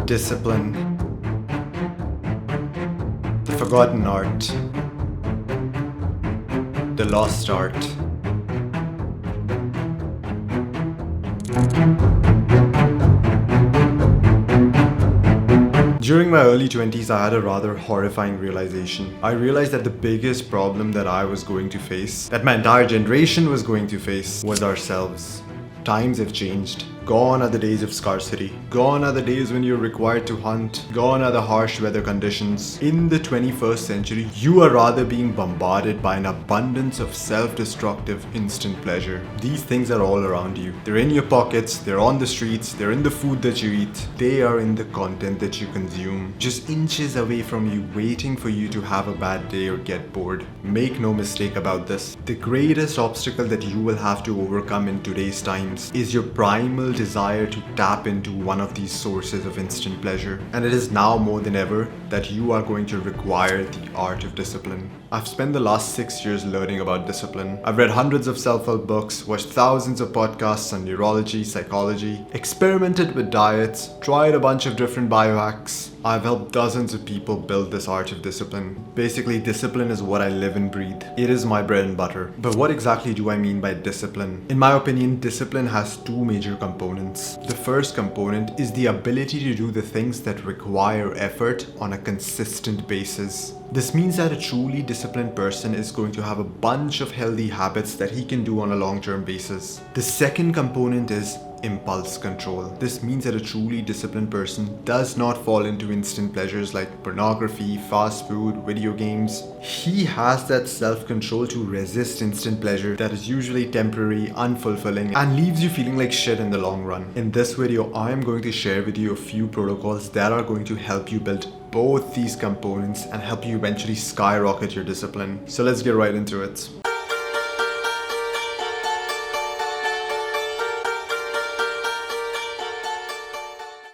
Discipline. The forgotten art. The lost art. During my early 20s, I had a rather horrifying realization. I realized that the biggest problem that I was going to face, that my entire generation was going to face, was ourselves. Times have changed. Gone are the days of scarcity. Gone are the days when you're required to hunt. Gone are the harsh weather conditions. In the 21st century, you are rather being bombarded by an abundance of self-destructive instant pleasure. These things are all around you. They're in your pockets, they're on the streets, they're in the food that you eat. They are in the content that you consume. Just inches away from you, waiting for you to have a bad day or get bored. Make no mistake about this. The greatest obstacle that you will have to overcome in today's times is your primal desire to tap into one of these sources of instant pleasure. And it is now more than ever that you are going to require the art of discipline. I've spent the last 6 years learning about discipline. I've read hundreds of self-help books, watched thousands of podcasts on neurology, psychology, experimented with diets, tried a bunch of different biohacks. I've helped dozens of people build this art of discipline. Basically, discipline is what I live and breathe. It is my bread and butter. But what exactly do I mean by discipline? In my opinion, discipline has two major components. The first component is the ability to do the things that require effort on a consistent basis. This means that a truly disciplined person is going to have a bunch of healthy habits that he can do on a long-term basis. The second component is impulse control. This means that a truly disciplined person does not fall into instant pleasures like pornography, fast food, video games. He has that self-control to resist instant pleasure that is usually temporary, unfulfilling, and leaves you feeling like shit in the long run. In this video, I am going to share with you a few protocols that are going to help you build both these components and help you eventually skyrocket your discipline. So let's get right into it.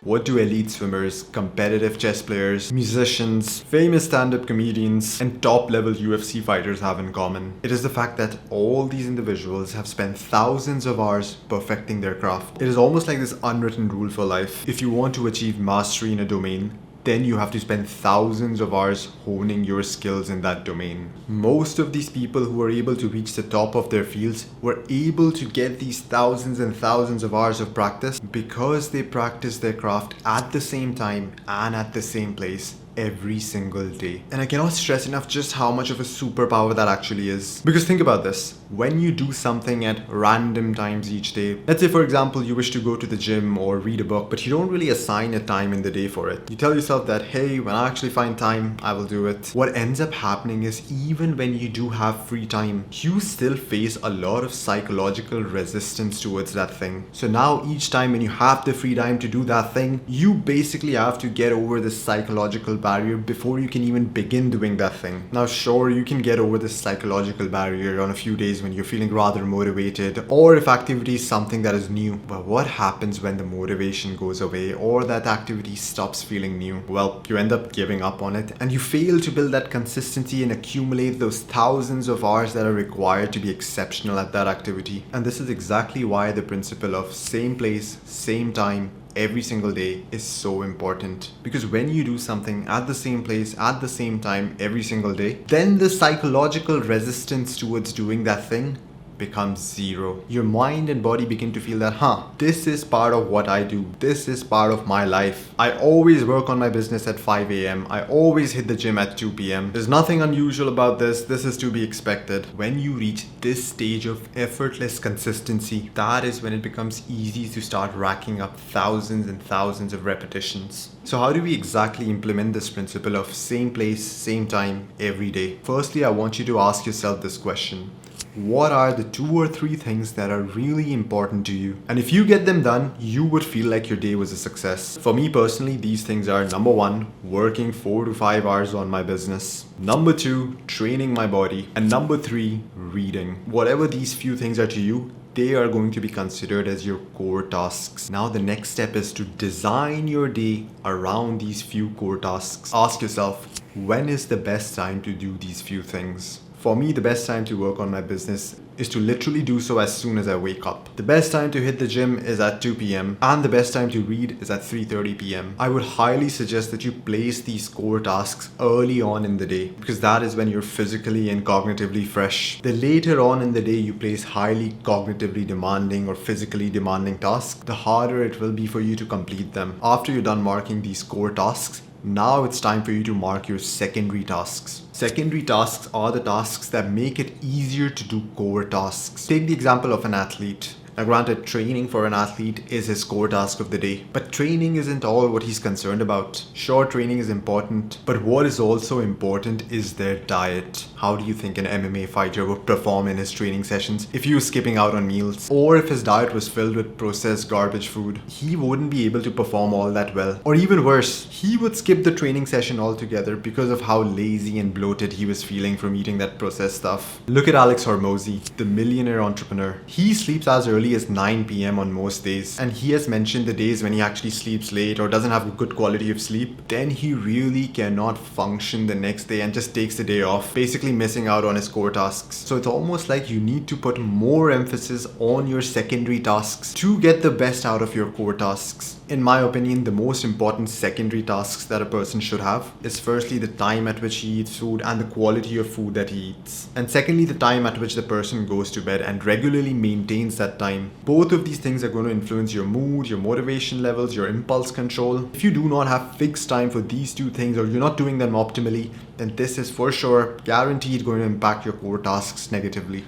What do elite swimmers, competitive chess players, musicians, famous stand-up comedians, and top-level UFC fighters have in common? It is the fact that all these individuals have spent thousands of hours perfecting their craft. It is almost like this unwritten rule for life. If you want to achieve mastery in a domain, then you have to spend thousands of hours honing your skills in that domain. Most of these people who are able to reach the top of their fields were able to get these thousands and thousands of hours of practice because they practice their craft at the same time and at the same place every single day. And I cannot stress enough just how much of a superpower that actually is. Because think about this. When you do something at random times each day, let's say for example you wish to go to the gym or read a book, but you don't really assign a time in the day for it. You tell yourself that, hey, when I actually find time, I will do it. What ends up happening is even when you do have free time, you still face a lot of psychological resistance towards that thing. So now each time when you have the free time to do that thing, you basically have to get over this psychological barrier before you can even begin doing that thing. Now sure, you can get over this psychological barrier on a few days when you're feeling rather motivated, or if activity is something that is new. But what happens when the motivation goes away or that activity stops feeling new? Well, you end up giving up on it and you fail to build that consistency and accumulate those thousands of hours that are required to be exceptional at that activity. And this is exactly why the principle of same place, same time, every single day is so important. Because when you do something at the same place, at the same time, every single day, then the psychological resistance towards doing that thing becomes zero. Your mind and body begin to feel that, this is part of what I do. This is part of my life. I always work on my business at 5 a.m. I always hit the gym at 2 p.m. There's nothing unusual about this. This is to be expected. When you reach this stage of effortless consistency, that is when it becomes easy to start racking up thousands and thousands of repetitions. So how do we exactly implement this principle of same place, same time, every day? Firstly, I want you to ask yourself this question. What are the 2 or 3 things that are really important to you? And if you get them done, you would feel like your day was a success. For me personally, these things are: number 1, working 4 to 5 hours on my business. Number 2, training my body. And number 3, reading. Whatever these few things are to you, they are going to be considered as your core tasks. Now the next step is to design your day around these few core tasks. Ask yourself, when is the best time to do these few things? For me, the best time to work on my business is to literally do so as soon as I wake up. The best time to hit the gym is at 2 p.m. and the best time to read is at 3:30 p.m. I would highly suggest that you place these core tasks early on in the day because that is when you're physically and cognitively fresh. The later on in the day you place highly cognitively demanding or physically demanding tasks, the harder it will be for you to complete them. After you're done marking these core tasks, now it's time for you to mark your secondary tasks. Secondary tasks are the tasks that make it easier to do core tasks. Take the example of an athlete. Now granted, training for an athlete is his core task of the day, but training isn't all what he's concerned about. Sure, training is important, but what is also important is their diet. How do you think an MMA fighter would perform in his training sessions if he was skipping out on meals? Or if his diet was filled with processed garbage food? He wouldn't be able to perform all that well. Or even worse, he would skip the training session altogether because of how lazy and bloated he was feeling from eating that processed stuff. Look at Alex Hormozi, the millionaire entrepreneur. He sleeps as early as 9 p.m. on most days, and he has mentioned the days when he actually sleeps late or doesn't have a good quality of sleep, then he really cannot function the next day and just takes the day off, basically missing out on his core tasks. So it's almost like you need to put more emphasis on your secondary tasks to get the best out of your core tasks. In my opinion, the most important secondary tasks that a person should have is firstly the time at which he eats food and the quality of food that he eats. And secondly, the time at which the person goes to bed and regularly maintains that time. Both of these things are going to influence your mood, your motivation levels, your impulse control. If you do not have fixed time for these two things or you're not doing them optimally, then this is for sure guaranteed going to impact your core tasks negatively.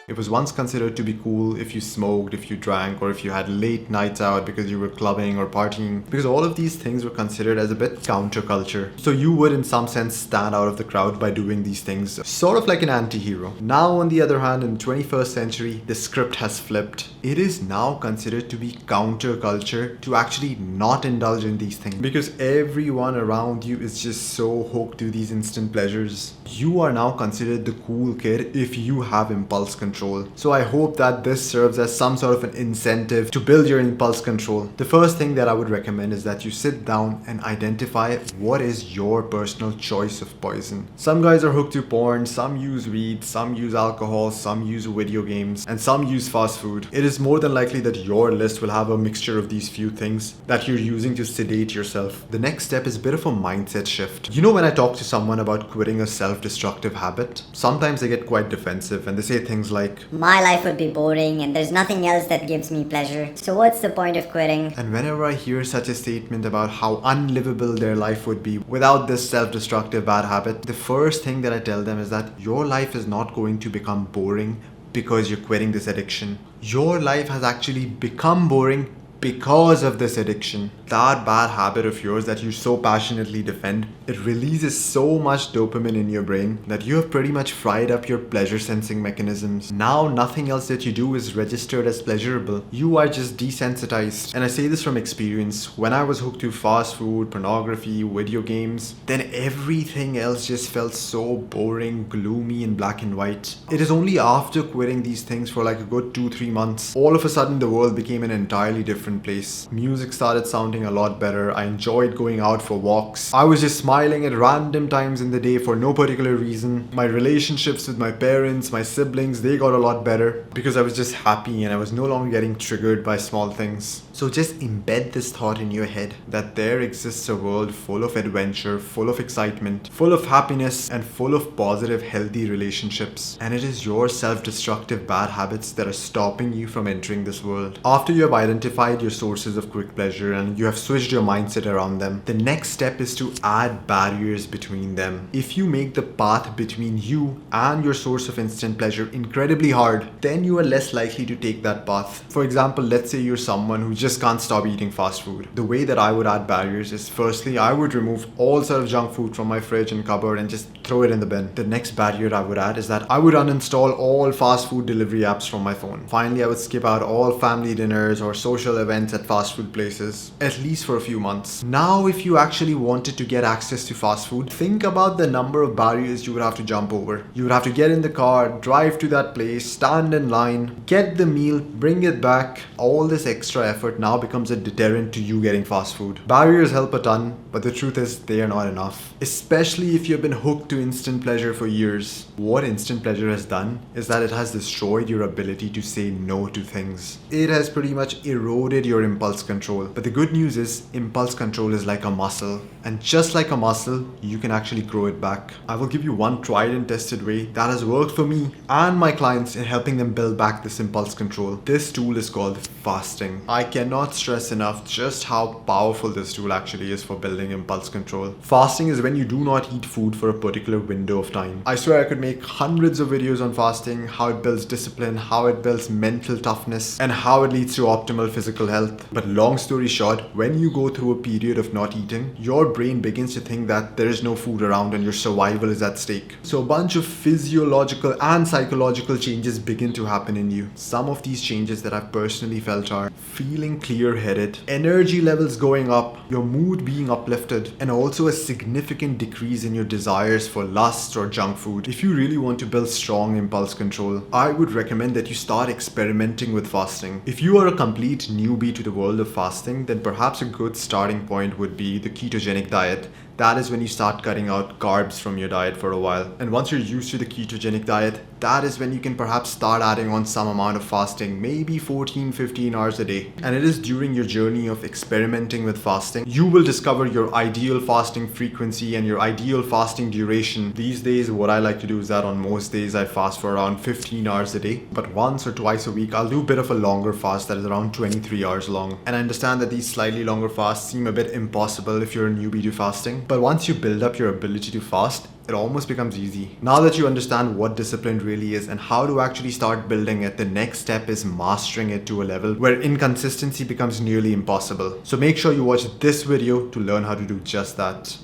It was once considered to be cool if you smoked, if you drank, or if you had late nights out because you were clubbing or partying, because all of these things were considered as a bit counterculture. So you would in some sense stand out of the crowd by doing these things, sort of like an anti-hero. Now on the other hand, in the 21st century, the script has flipped. It is now considered to be counterculture to actually not indulge in these things because everyone around you is just so hooked to these instant pleasures. You are now considered the cool kid if you have impulse control. So I hope that this serves as some sort of an incentive to build your impulse control. The first thing that I would recommend is that you sit down and identify what is your personal choice of poison. Some guys are hooked to porn, some use weed, some use alcohol, some use video games, and some use fast food. It is more than likely that your list will have a mixture of these few things that you're using to sedate yourself. The next step is a bit of a mindset shift. You know, when I talk to someone about quitting a self-destructive habit, sometimes they get quite defensive and they say things like, my life would be boring and there's nothing else that gives me pleasure. So what's the point of quitting? And whenever I hear such a statement about how unlivable their life would be without this self-destructive bad habit, the first thing that I tell them is that your life is not going to become boring because you're quitting this addiction. Your life has actually become boring because of this addiction. That bad habit of yours that you so passionately defend, it releases so much dopamine in your brain that you have pretty much fried up your pleasure sensing mechanisms. Now nothing else that you do is registered as pleasurable. You are just desensitized. And I say this from experience. When I was hooked to fast food, pornography, video games, then everything else just felt so boring, gloomy and black and white. It is only after quitting these things for like a good 2-3 months, all of a sudden the world became an entirely different place. Music started sounding a lot better. I enjoyed going out for walks. I was just smiling at random times in the day for no particular reason. My relationships with my parents, my siblings, they got a lot better because I was just happy and I was no longer getting triggered by small things. So just embed this thought in your head that there exists a world full of adventure, full of excitement, full of happiness, and full of positive, healthy relationships. And it is your self-destructive bad habits that are stopping you from entering this world. After you have identified your sources of quick pleasure and you have switched your mindset around them, the next step is to add barriers between them. If you make the path between you and your source of instant pleasure incredibly hard, then you are less likely to take that path. For example, let's say you're someone who just can't stop eating fast food. The way that I would add barriers is firstly, I would remove all sort of junk food from my fridge and cupboard and just throw it in the bin. The next barrier I would add is that I would uninstall all fast food delivery apps from my phone. Finally, I would skip out all family dinners or social events at fast food places, at least for a few months. Now, if you actually wanted to get access to fast food, think about the number of barriers you would have to jump over. You would have to get in the car, drive to that place, stand in line, get the meal, bring it back. All this extra effort now becomes a deterrent to you getting fast food. Barriers help a ton, but the truth is they are not enough. Especially if you've been hooked to instant pleasure for years. What instant pleasure has done is that it has destroyed your ability to say no to things. It has pretty much eroded your impulse control. But the good news is impulse control is like a muscle, and just like a muscle, you can actually grow it back. I will give you one tried and tested way that has worked for me and my clients in helping them build back this impulse control. This tool is called fasting. I cannot stress enough just how powerful this tool actually is for building impulse control. Fasting is when you do not eat food for a particular window of time. I swear I could make hundreds of videos on fasting, how it builds discipline, how it builds mental toughness, and how it leads to optimal physical health. But long story short, when you go through a period of not eating, your brain begins to think that there is no food around and your survival is at stake. So a bunch of physiological and psychological changes begin to happen in you. Some of these changes that I've personally felt are feeling clear-headed, energy levels going up, your mood being uplifted, and also a significant decrease in your desires for lust or junk food. If you really want to build strong impulse control, I would recommend that you start experimenting with fasting. If you are a complete newbie to the world of fasting, then perhaps a good starting point would be the ketogenic diet. That is when you start cutting out carbs from your diet for a while. And once you're used to the ketogenic diet, that is when you can perhaps start adding on some amount of fasting, maybe 14-15 hours a day. And it is during your journey of experimenting with fasting, you will discover your ideal fasting frequency and your ideal fasting duration. These days, what I like to do is that on most days, I fast for around 15 hours a day. But once or twice a week, I'll do a bit of a longer fast that is around 23 hours long. And I understand that these slightly longer fasts seem a bit impossible if you're a newbie to fasting. But once you build up your ability to fast, it almost becomes easy. Now that you understand what discipline really is and how to actually start building it, the next step is mastering it to a level where inconsistency becomes nearly impossible. So make sure you watch this video to learn how to do just that.